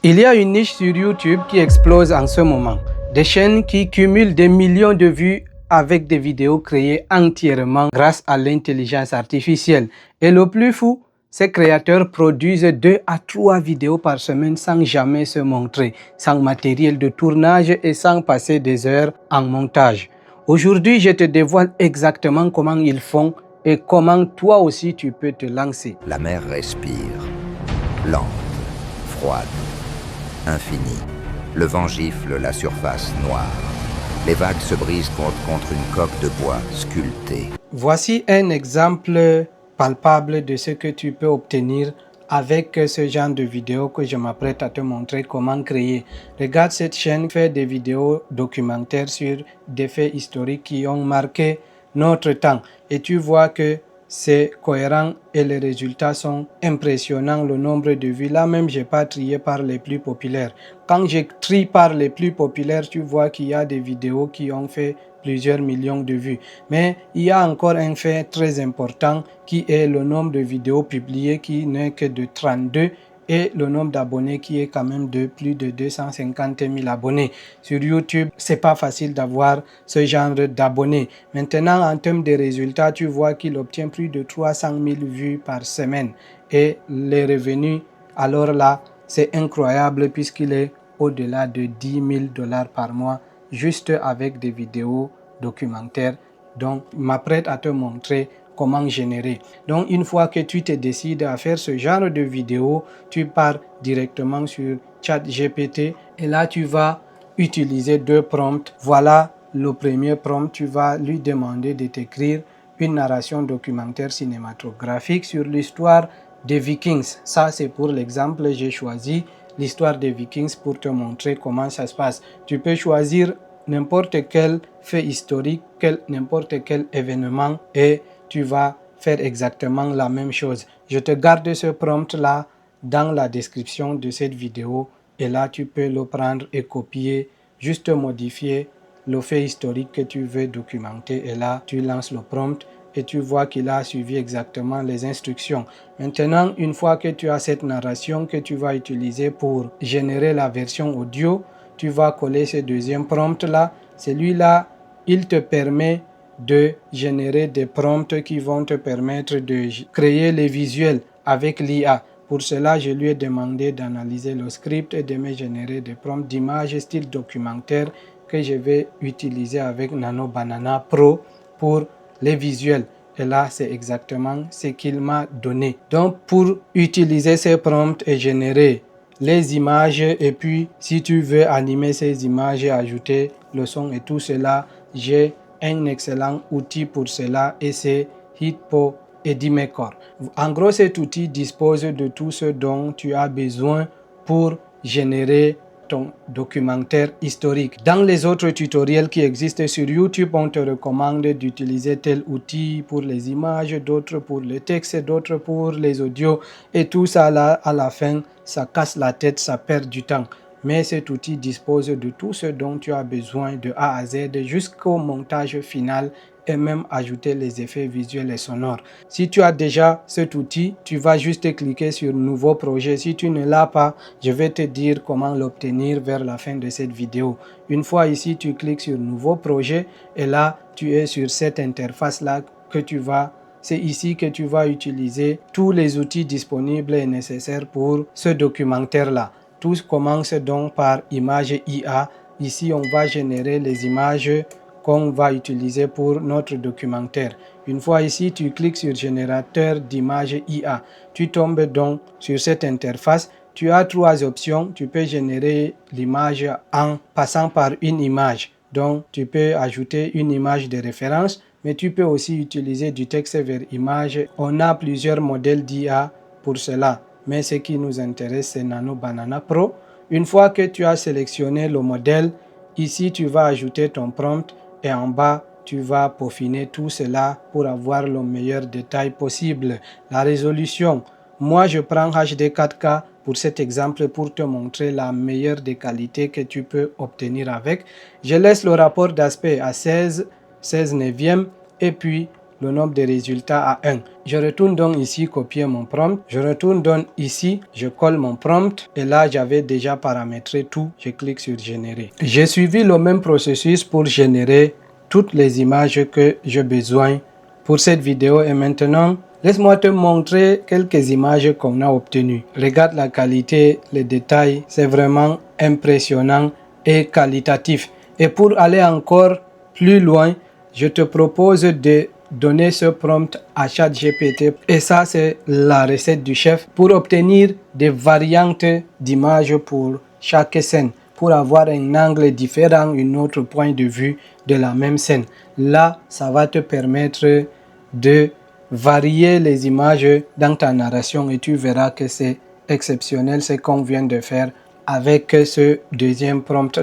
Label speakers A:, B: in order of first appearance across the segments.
A: Il y a une niche sur YouTube qui explose en ce moment. Des chaînes qui cumulent des millions de vues avec des vidéos créées entièrement grâce à l'intelligence artificielle. Et le plus fou, ces créateurs produisent 2 à 3 vidéos par semaine sans jamais se montrer, sans matériel de tournage et sans passer des heures en montage. Aujourd'hui, je te dévoile exactement comment ils font et comment toi aussi tu peux te lancer.
B: La mer respire, lente, froide, infinie. Le vent gifle la surface noire. Les vagues se brisent contre une coque de bois sculptée.
A: Voici un exemple palpable de ce que tu peux obtenir avec ce genre de vidéo que je m'apprête à te montrer comment créer. Regarde, cette chaîne fait des vidéos documentaires sur des faits historiques qui ont marqué notre temps. Et tu vois que c'est cohérent et les résultats sont impressionnants, le nombre de vues. Là même, je n'ai pas trié par les plus populaires. Quand je trie par les plus populaires, tu vois qu'il y a des vidéos qui ont fait plusieurs millions de vues. Mais il y a encore un fait très important qui est le nombre de vidéos publiées qui n'est que de 32 et le nombre d'abonnés qui est quand même de plus de 250 000 abonnés. Sur YouTube, c'est pas facile d'avoir ce genre d'abonnés. Maintenant, en termes de résultats, tu vois qu'il obtient plus de 300 000 vues par semaine. Et les revenus, alors là, c'est incroyable puisqu'il est au-delà de 10 000 $ par mois juste avec des vidéos documentaires. Donc, je m'apprête à te montrer comment générer. Donc, une fois que tu te décides à faire ce genre de vidéo, tu pars directement sur ChatGPT et là, tu vas utiliser 2 prompts. Voilà le premier prompt. Tu vas lui demander de t'écrire une narration documentaire cinématographique sur l'histoire des Vikings. Ça, c'est pour l'exemple, j'ai choisi l'histoire des Vikings pour te montrer comment ça se passe. Tu peux choisir n'importe quel fait historique, n'importe quel événement et tu vas faire exactement la même chose. Je te garde ce prompt là dans la description de cette vidéo et là tu peux le prendre et copier, juste modifier le fait historique que tu veux documenter et là tu lances le prompt et tu vois qu'il a suivi exactement les instructions. Maintenant, une fois que tu as cette narration que tu vas utiliser pour générer la version audio, tu vas coller ce deuxième prompt là. Celui-là, il te permet de générer des prompts qui vont te permettre de créer les visuels avec l'IA. Pour cela, je lui ai demandé d'analyser le script et de me générer des prompts d'images style documentaire que je vais utiliser avec Nano Banana Pro pour les visuels. Et là, c'est exactement ce qu'il m'a donné. Donc, pour utiliser ces prompts et générer les images, et puis si tu veux animer ces images et ajouter le son et tout cela, j'ai un excellent outil pour cela et c'est Hitpo Edimaker. En gros, cet outil dispose de tout ce dont tu as besoin pour générer ton documentaire historique. Dans les autres tutoriels qui existent sur YouTube, on te recommande d'utiliser tel outil pour les images, d'autres pour le texte, d'autres pour les audios et tout ça là, à la fin, ça casse la tête, ça perd du temps. Mais cet outil dispose de tout ce dont tu as besoin de A à Z jusqu'au montage final et même ajouter les effets visuels et sonores. Si tu as déjà cet outil, tu vas juste cliquer sur nouveau projet. Si tu ne l'as pas, je vais te dire comment l'obtenir vers la fin de cette vidéo. Une fois ici, tu cliques sur nouveau projet et là, tu es sur cette interface là que tu vas. C'est ici que tu vas utiliser tous les outils disponibles et nécessaires pour ce documentaire là. Tout commence donc par image IA. Ici, on va générer les images qu'on va utiliser pour notre documentaire. Une fois ici, tu cliques sur générateur d'images IA. Tu tombes donc sur cette interface. Tu as 3 options. Tu peux générer l'image en passant par une image. Donc, tu peux ajouter une image de référence, mais tu peux aussi utiliser du texte vers image. On a plusieurs modèles d'IA pour cela, mais ce qui nous intéresse, c'est Nano Banana Pro. Une fois que tu as sélectionné le modèle, ici, tu vas ajouter ton prompt et en bas, tu vas peaufiner tout cela pour avoir le meilleur détail possible. La résolution, moi je prends HD 4K pour cet exemple pour te montrer la meilleure des qualités que tu peux obtenir avec. Je laisse le rapport d'aspect à 16 neuvième et puis le nombre de résultats à 1. Je retourne donc ici, copier mon prompt. Je retourne donc ici, je colle mon prompt. Et là, j'avais déjà paramétré tout. Je clique sur générer. J'ai suivi le même processus pour générer toutes les images que j'ai besoin pour cette vidéo. Et maintenant, laisse-moi te montrer quelques images qu'on a obtenues. Regarde la qualité, les détails. C'est vraiment impressionnant et qualitatif. Et pour aller encore plus loin, je te propose de donner ce prompt à ChatGPT. Et ça, c'est la recette du chef pour obtenir des variantes d'images pour chaque scène, pour avoir un angle différent, un autre point de vue de la même scène. Là, ça va te permettre de varier les images dans ta narration et tu verras que c'est exceptionnel ce qu'on vient de faire avec ce deuxième prompt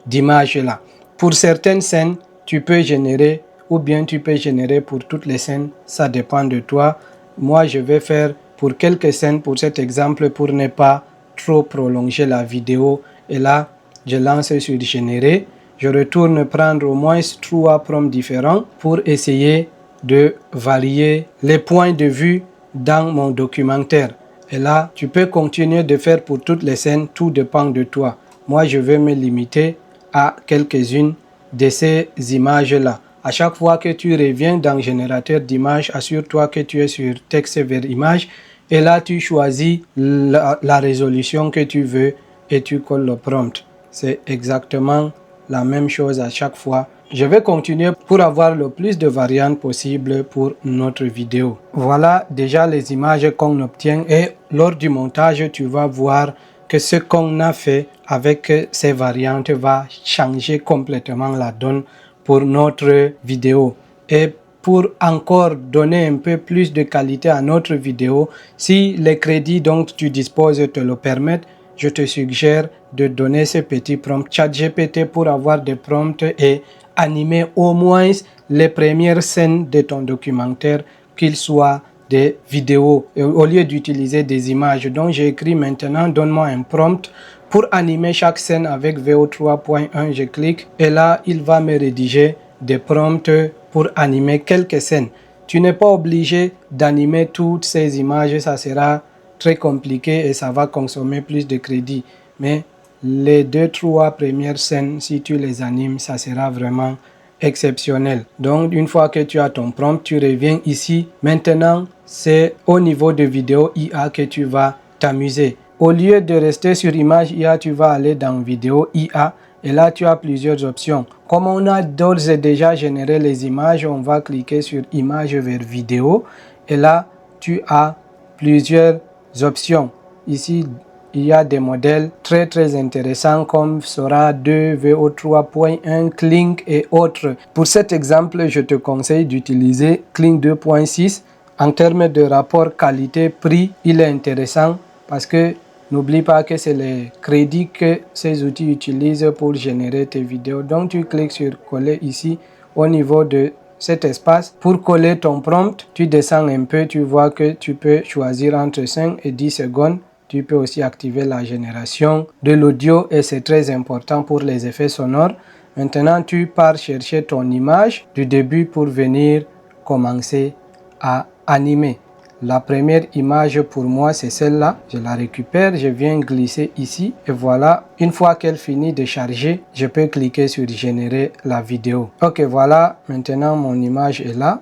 A: d'image là. Pour certaines scènes, tu peux générer ou bien tu peux générer pour toutes les scènes, ça dépend de toi. Moi, je vais faire pour quelques scènes pour cet exemple pour ne pas trop prolonger la vidéo. Et là, je lance sur générer. Je retourne prendre au moins 3 prompts différents pour essayer de varier les points de vue dans mon documentaire. Et là, tu peux continuer de faire pour toutes les scènes, tout dépend de toi. Moi, je vais me limiter à quelques-unes de ces images-là. À chaque fois que tu reviens dans le générateur d'images, assure-toi que tu es sur texte vers image. Et là, tu choisis la résolution que tu veux et tu colles le prompt. C'est exactement la même chose à chaque fois. Je vais continuer pour avoir le plus de variantes possible pour notre vidéo. Voilà déjà les images qu'on obtient et lors du montage, tu vas voir que ce qu'on a fait avec ces variantes va changer complètement la donne pour notre vidéo. Et pour encore donner un peu plus de qualité à notre vidéo, si les crédits dont tu disposes te le permettent, je te suggère de donner ce petit prompt ChatGPT pour avoir des prompts et animer au moins les premières scènes de ton documentaire, qu'ils soient des vidéos, au lieu d'utiliser des images. Donc j'ai écrit maintenant, donne-moi un prompt pour animer chaque scène avec VO 3.1. Je clique et là, il va me rédiger des prompts pour animer quelques scènes. Tu n'es pas obligé d'animer toutes ces images, ça sera très compliqué et ça va consommer plus de crédit. Mais les 2-3 premières scènes, si tu les animes, ça sera vraiment exceptionnel. Donc, une fois que tu as ton prompt, tu reviens ici. Maintenant, c'est au niveau de vidéo IA que tu vas t'amuser. Au lieu de rester sur image IA, tu vas aller dans vidéo IA. Et là, tu as plusieurs options. Comme on a d'ores et déjà généré les images, on va cliquer sur image vers vidéo. Et là, tu as plusieurs options. Ici, il y a des modèles très intéressants comme Sora 2, VO 3.1, Kling et autres. Pour cet exemple, je te conseille d'utiliser Kling 2.6. En termes de rapport qualité-prix, il est intéressant parce que n'oublie pas que c'est les crédits que ces outils utilisent pour générer tes vidéos. Donc tu cliques sur coller ici au niveau de cet espace. Pour coller ton prompt, tu descends un peu, tu vois que tu peux choisir entre 5 et 10 secondes. Tu peux aussi activer la génération de l'audio et c'est très important pour les effets sonores. Maintenant, tu pars chercher ton image du début pour venir commencer à animer. La première image pour moi, c'est celle-là. Je la récupère, je viens glisser ici et voilà. Une fois qu'elle finit de charger, je peux cliquer sur générer la vidéo. Ok, voilà. Maintenant, mon image est là.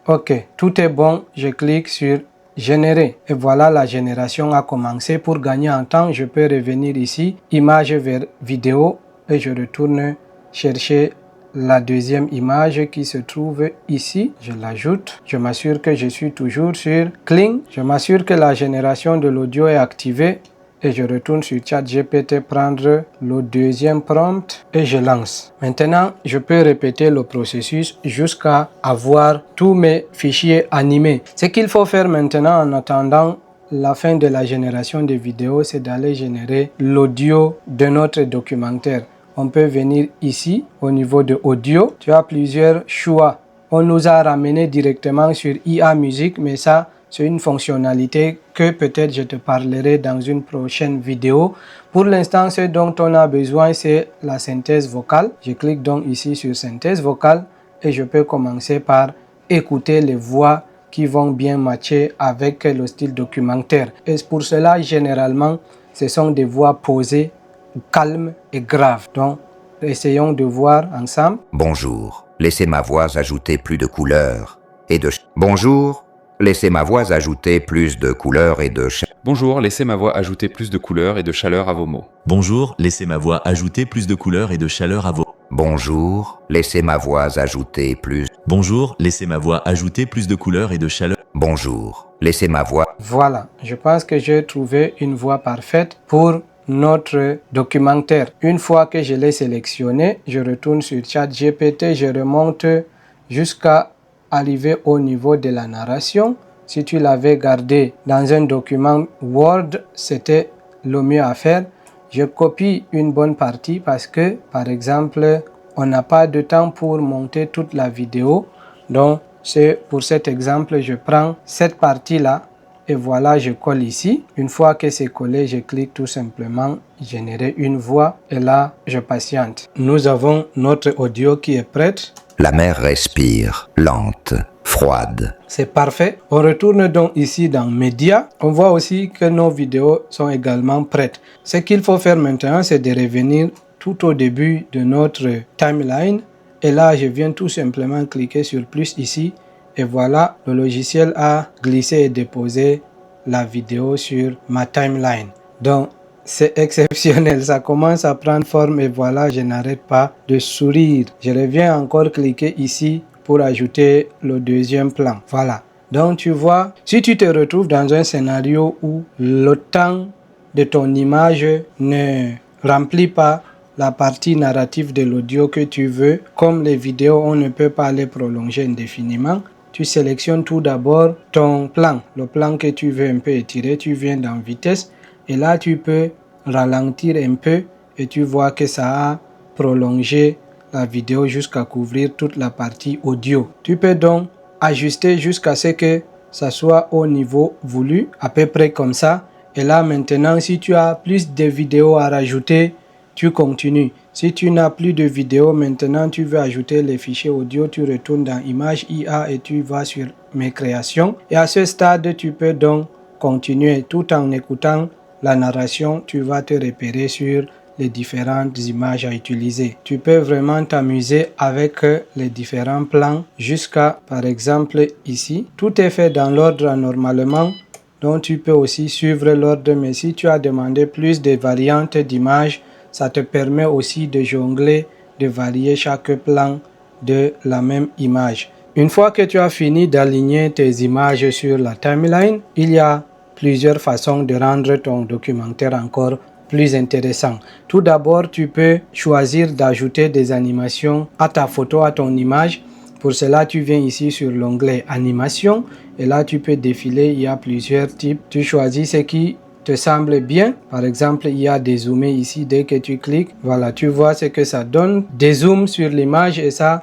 A: Ok, tout est bon. Je clique sur générer et voilà, la génération a commencé. Pour gagner en temps, je peux revenir ici, image vers vidéo et je retourne chercher la deuxième image qui se trouve ici. Je l'ajoute. Je m'assure que je suis toujours sur Kling. Je m'assure que la génération de l'audio est activée et je retourne sur ChatGPT prendre le deuxième prompt et je lance. Maintenant, je peux répéter le processus jusqu'à avoir tous mes fichiers animés. Ce qu'il faut faire maintenant en attendant la fin de la génération de vidéos, c'est d'aller générer l'audio de notre documentaire. On peut venir ici au niveau de audio. Tu as plusieurs choix. On nous a ramené directement sur IA Music, mais ça, c'est une fonctionnalité que peut-être je te parlerai dans une prochaine vidéo. Pour l'instant, ce dont on a besoin, c'est la synthèse vocale. Je clique donc ici sur synthèse vocale et je peux commencer par écouter les voix qui vont bien matcher avec le style documentaire. Et pour cela, généralement, ce sont des voix posées, calmes et graves. Donc, essayons de voir ensemble.
B: Bonjour, laissez ma voix ajouter plus de couleurs et de... Bonjour, laissez ma voix ajouter plus de couleurs et de...
C: Bonjour, laissez ma voix ajouter plus de couleurs et de chaleur à vos mots.
D: Bonjour, laissez ma voix ajouter plus de couleurs et de chaleur à vos...
B: Bonjour, laissez ma voix ajouter plus...
D: Bonjour, laissez ma voix ajouter plus de couleurs et de chaleur...
B: Bonjour, laissez ma voix...
A: Voilà, je pense que j'ai trouvé une voix parfaite pour notre documentaire. Une fois que je l'ai sélectionné, je retourne sur ChatGPT, je remonte jusqu'à arriver au niveau de la narration. Si tu l'avais gardé dans un document Word, c'était le mieux à faire. Je copie une bonne partie parce que, par exemple, on n'a pas de temps pour monter toute la vidéo. Donc, c'est pour cet exemple, je prends cette partie-là et voilà, je colle ici. Une fois que c'est collé, je clique tout simplement générer une voix et là, je patiente. Nous avons notre audio qui est prête.
B: La mer respire, lente, froide.
A: C'est parfait. On retourne donc ici dans Médias. On voit aussi que nos vidéos sont également prêtes. Ce qu'il faut faire maintenant, c'est de revenir tout au début de notre timeline. Et là, je viens tout simplement cliquer sur plus ici. Et voilà, le logiciel a glissé et déposé la vidéo sur ma timeline. Donc, c'est exceptionnel. Ça commence à prendre forme et voilà, je n'arrête pas de sourire. Je reviens encore cliquer ici pour ajouter le deuxième plan. Voilà. Donc, tu vois, si tu te retrouves dans un scénario où le temps de ton image ne remplit pas la partie narrative de l'audio que tu veux, comme les vidéos, on ne peut pas les prolonger indéfiniment. Tu sélectionnes tout d'abord ton plan, le plan que tu veux un peu étirer, tu viens dans vitesse et là tu peux ralentir un peu et tu vois que ça a prolongé la vidéo jusqu'à couvrir toute la partie audio. Tu peux donc ajuster jusqu'à ce que ça soit au niveau voulu, à peu près comme ça. Et là maintenant, si tu as plus de vidéos à rajouter, tu continues. Si tu n'as plus de vidéos, maintenant tu veux ajouter les fichiers audio, tu retournes dans Images IA et tu vas sur Mes créations. Et à ce stade, tu peux donc continuer tout en écoutant la narration. Tu vas te repérer sur les différentes images à utiliser. Tu peux vraiment t'amuser avec les différents plans jusqu'à, par exemple, ici. Tout est fait dans l'ordre normalement. Donc tu peux aussi suivre l'ordre, mais si tu as demandé plus de variantes d'images, ça te permet aussi de jongler, de varier chaque plan de la même image. Une fois que tu as fini d'aligner tes images sur la timeline, il y a plusieurs façons de rendre ton documentaire encore plus intéressant. Tout d'abord, tu peux choisir d'ajouter des animations à ta photo, à ton image. Pour cela, tu viens ici sur l'onglet Animation et là, tu peux défiler. Il y a plusieurs types. Tu choisis ce qui te semble bien. Par exemple, il y a des zoomés ici. Dès que tu cliques, voilà, tu vois ce que ça donne. Des zooms sur l'image et ça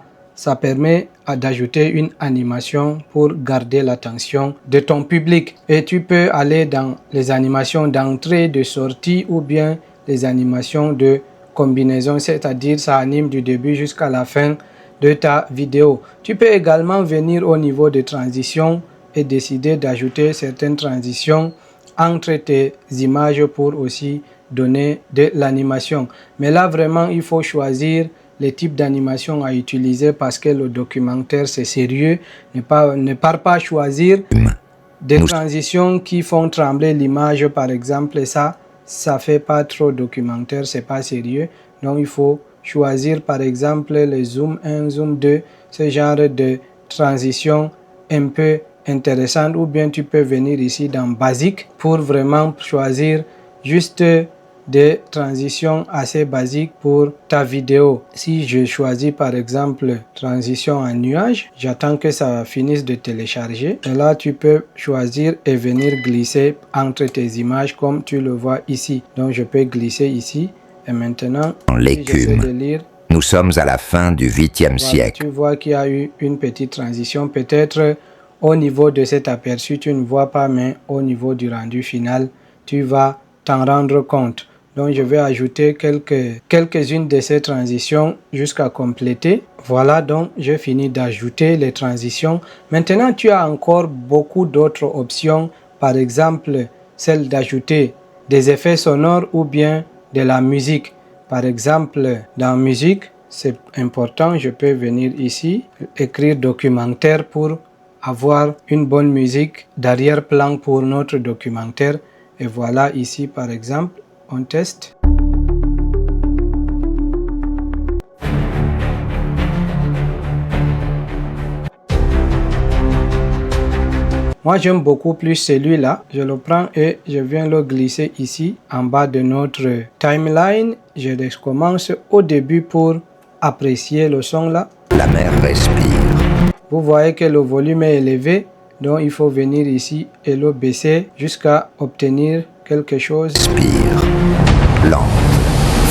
A: permet d'ajouter une animation pour garder l'attention de ton public. Et tu peux aller dans les animations d'entrée, de sortie ou bien les animations de combinaison, c'est-à-dire ça anime du début jusqu'à la fin de ta vidéo. Tu peux également venir au niveau de transition et décider d'ajouter certaines transitions entre tes images pour aussi donner de l'animation. Mais là, vraiment, il faut choisir les types d'animation à utiliser parce que le documentaire, c'est sérieux. Ne pars pas choisir des transitions qui font trembler l'image, par exemple. Et ça fait pas trop documentaire, c'est pas sérieux. Donc, il faut choisir, par exemple, les zoom 1, zoom 2, ce genre de transition un peu intéressante, ou bien tu peux venir ici dans basique pour vraiment choisir juste des transitions assez basiques pour ta vidéo. Si je choisis par exemple transition en nuage, j'attends que ça finisse de télécharger et là tu peux choisir et venir glisser entre tes images comme tu le vois ici. Donc je peux glisser ici et maintenant
B: l'écume. Nous sommes à la fin du 8e siècle.
A: Tu vois qu'il y a eu une petite transition, peut-être au niveau de cet aperçu, tu ne vois pas, mais au niveau du rendu final, tu vas t'en rendre compte. Donc je vais ajouter quelques-unes de ces transitions jusqu'à compléter. Voilà, donc j'ai fini d'ajouter les transitions. Maintenant, tu as encore beaucoup d'autres options. Par exemple, celle d'ajouter des effets sonores ou bien de la musique. Par exemple, dans musique, c'est important, je peux venir ici, écrire documentaire pour avoir une bonne musique d'arrière-plan pour notre documentaire. Et voilà ici par exemple, on teste. Moi j'aime beaucoup plus celui-là. Je le prends et je viens le glisser ici en bas de notre timeline. Je recommence au début pour apprécier le son là.
B: La mer respire.
A: Vous voyez que le volume est élevé. Donc il faut venir ici et le baisser jusqu'à obtenir quelque chose.
B: Respire. Lent.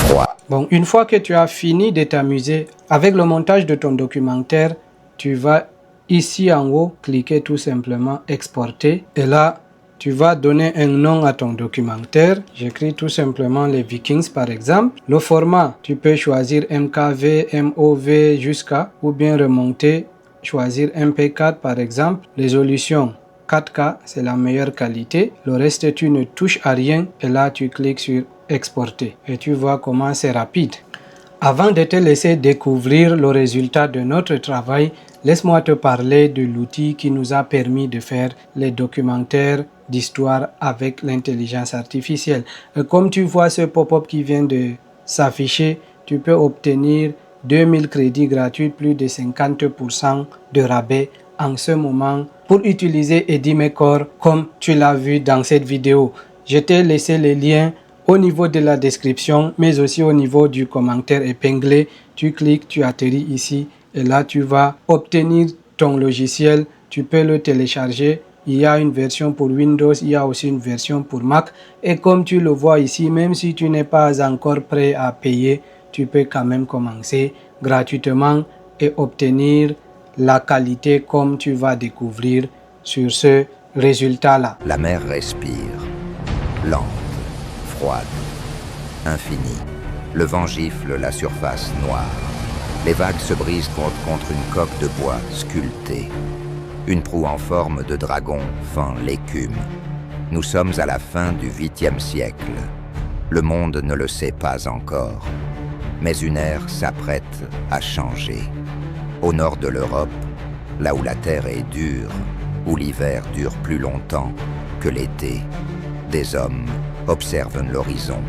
B: Froid.
A: Bon, une fois que tu as fini de t'amuser avec le montage de ton documentaire, tu vas ici en haut cliquer tout simplement exporter. Et là, tu vas donner un nom à ton documentaire. J'écris tout simplement les Vikings par exemple. Le format, tu peux choisir MKV, MOV jusqu'à ou bien remonter. Choisir MP4 par exemple, résolution 4K, c'est la meilleure qualité. Le reste, tu ne touches à rien et là, tu cliques sur exporter et tu vois comment c'est rapide. Avant de te laisser découvrir le résultat de notre travail, laisse-moi te parler de l'outil qui nous a permis de faire les documentaires d'histoire avec l'intelligence artificielle. Et comme tu vois ce pop-up qui vient de s'afficher, tu peux obtenir 2000 crédits gratuits, plus de 50% de rabais en ce moment pour utiliser Edimaker comme tu l'as vu dans cette vidéo. Je t'ai laissé les liens au niveau de la description, mais aussi au niveau du commentaire épinglé. Tu cliques, tu atterris ici et là tu vas obtenir ton logiciel. Tu peux le télécharger. Il y a une version pour Windows, il y a aussi une version pour Mac. Et comme tu le vois ici, même si tu n'es pas encore prêt à payer, tu peux quand même commencer gratuitement et obtenir la qualité comme tu vas découvrir sur ce résultat-là.
B: La mer respire. Lente, froide, infinie. Le vent gifle la surface noire. Les vagues se brisent contre une coque de bois sculptée. Une proue en forme de dragon fend l'écume. Nous sommes à la fin du 8e siècle. Le monde ne le sait pas encore. Mais une ère s'apprête à changer. Au nord de l'Europe, là où la terre est dure, où l'hiver dure plus longtemps que l'été, des hommes observent l'horizon.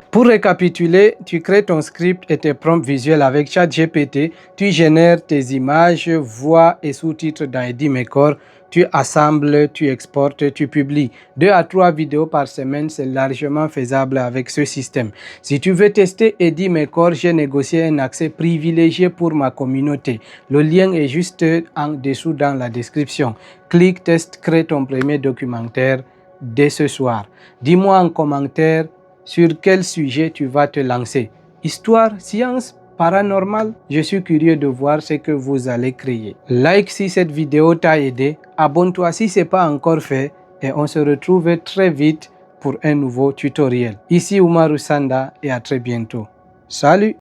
A: Pour récapituler, tu crées ton script et tes prompts visuels avec ChatGPT, tu génères tes images, voix et sous-titres dans Edimaker, tu assembles, tu exportes, tu publies. 2 à 3 vidéos par semaine, c'est largement faisable avec ce système. Si tu veux tester Edimaker, j'ai négocié un accès privilégié pour ma communauté. Le lien est juste en dessous dans la description. Clique, teste, crée ton premier documentaire dès ce soir. Dis-moi en commentaire sur quel sujet tu vas te lancer. Histoire, science, paranormal? Je suis curieux de voir ce que vous allez créer. Like si cette vidéo t'a aidé, abonne-toi si ce n'est pas encore fait et on se retrouve très vite pour un nouveau tutoriel. Ici Oumarou Sanda et à très bientôt. Salut!